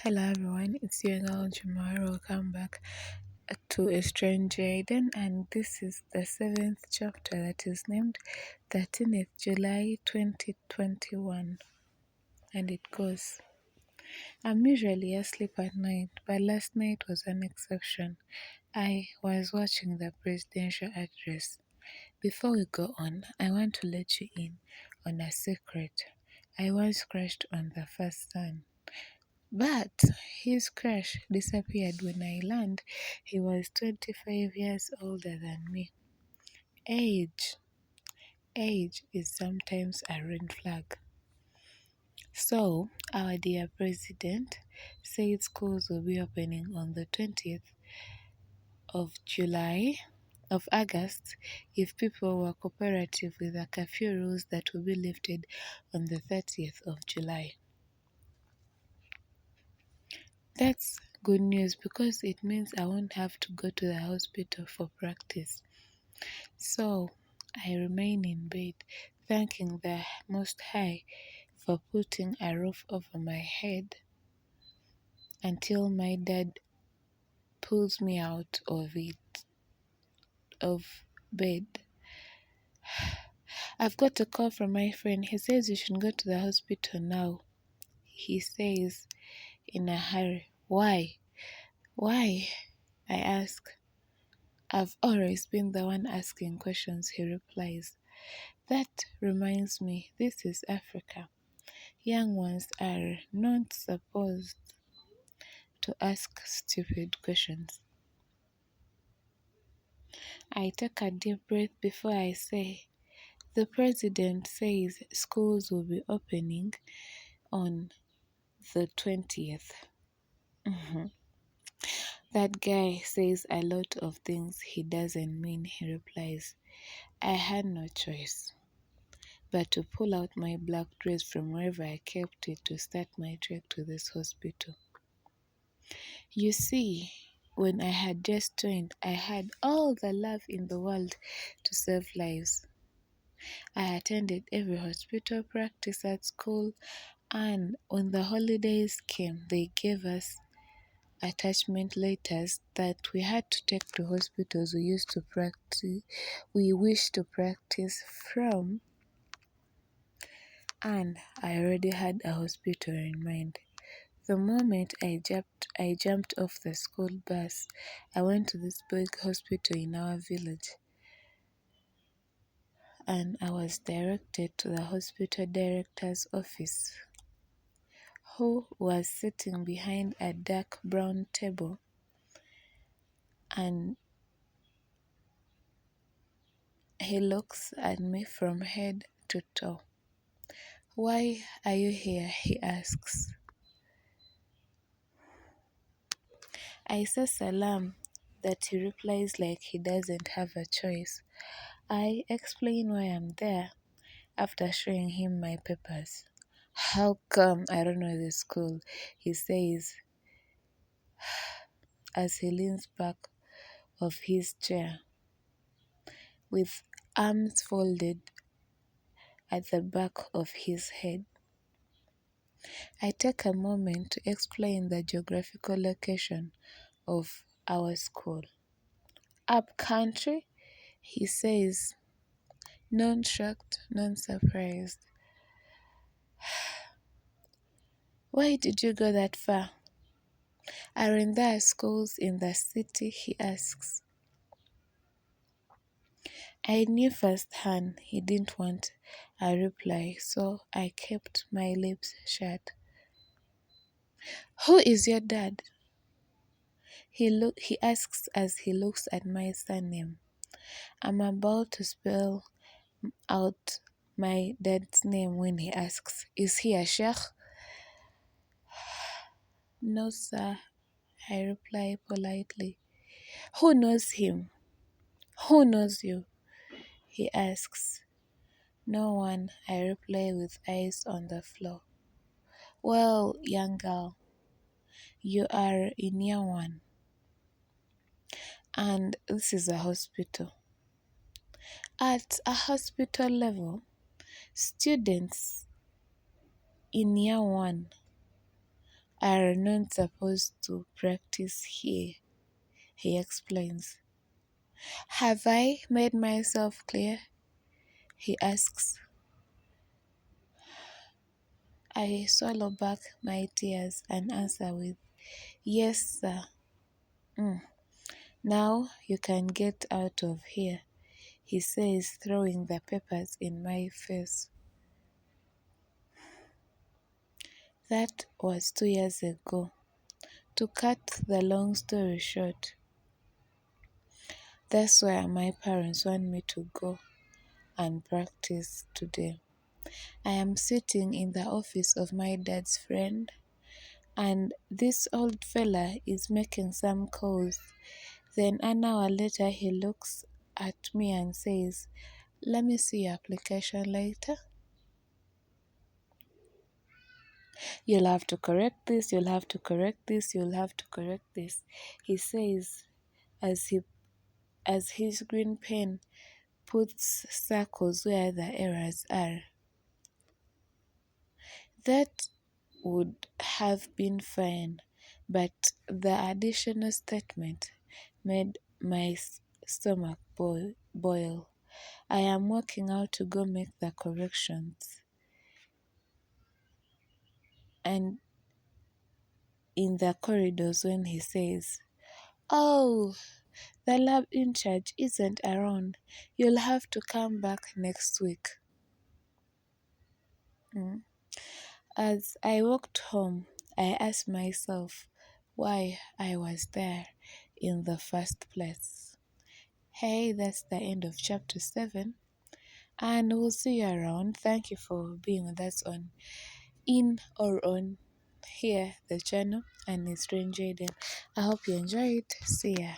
Hello everyone, it's your girl Jamar. Welcome back to Estranged Jayden, and this is the seventh chapter that is named 13th July 2021. And it goes, I'm usually asleep at night, but last night was an exception. I was watching the presidential address. Before we go on, I want to let you in on a secret. I once crashed on the first sun. But his crush disappeared when I learned he was 25 years older than me. Age. Age is sometimes a red flag. So, our dear president said schools will be opening on the 20th of August if people were cooperative with the curfew rules that will be lifted on the 30th of July. That's good news because it means I won't have to go to the hospital for practice. So I remain in bed, thanking the Most High for putting a roof over my head until my dad pulls me out of bed. I've got a call from my friend. He says you should go to the hospital now. He says in a hurry. Why? Why? I ask. I've always been the one asking questions, he replies. That reminds me, this is Africa. Young ones are not supposed to ask stupid questions. I take a deep breath before I say, the president says schools will be opening on the 20th. That guy says a lot of things he doesn't mean, he replies. I had no choice but to pull out my black dress from wherever I kept it to start my trek to this hospital. You see, when I had just joined, I had all the love in the world to save lives. I attended every hospital practice at school, and when the holidays came, they gave us attachment letters that we had to take to hospitals we wished to practice from, and I already had a hospital in mind. The moment I jumped off the school bus, I went to this big hospital in our village, and I was directed to the hospital director's office, who was sitting behind a dark brown table, and he looks at me from head to toe. Why are you here? He asks. I say salam, that he replies like he doesn't have a choice. I explain why I'm there after showing him my papers. How come I don't know the school? He says as he leans back of his chair with arms folded at the back of his head. I take a moment to explain the geographical location of our school. Up country, he says, non-shocked, non-surprised. Why did you go that far? Aren't there schools in the city? He asks. I knew firsthand he didn't want a reply, so I kept my lips shut. Who is your dad? He asks as he looks at my surname. I'm about to spell out my dad's name when he asks, is he a sheikh? No, sir, I reply politely. Who knows him? Who knows you? He asks. No one, I reply with eyes on the floor. Well, young girl, you are in year one, and this is a hospital. At a hospital level, students in year one are not supposed to practice here, he explains. Have I made myself clear? He asks. I swallow back my tears and answer with, Yes, sir. Mm. Now you can get out of here, he says, throwing the papers in my face. That was 2 years ago. To cut the long story short, that's where my parents want me to go and practice today. I am sitting in the office of my dad's friend, and this old fella is making some calls. Then an hour later, he looks at me and says, Let me see your application later. You'll have to correct this, you'll have to correct this, you'll have to correct this, he says as his green pen puts circles where the errors are. That would have been fine, but the additional statement made my stomach boil. I am walking out to go make the corrections, and in the corridors when he says, Oh, the lab in charge isn't around. You'll have to come back next week. Mm. As I walked home, I asked myself why I was there in the first place. Hey, that's the end of chapter 7, and we'll see you around. Thank you for being with us on In or On here, the channel, and Estranged Jayden. I hope you enjoyed. See ya.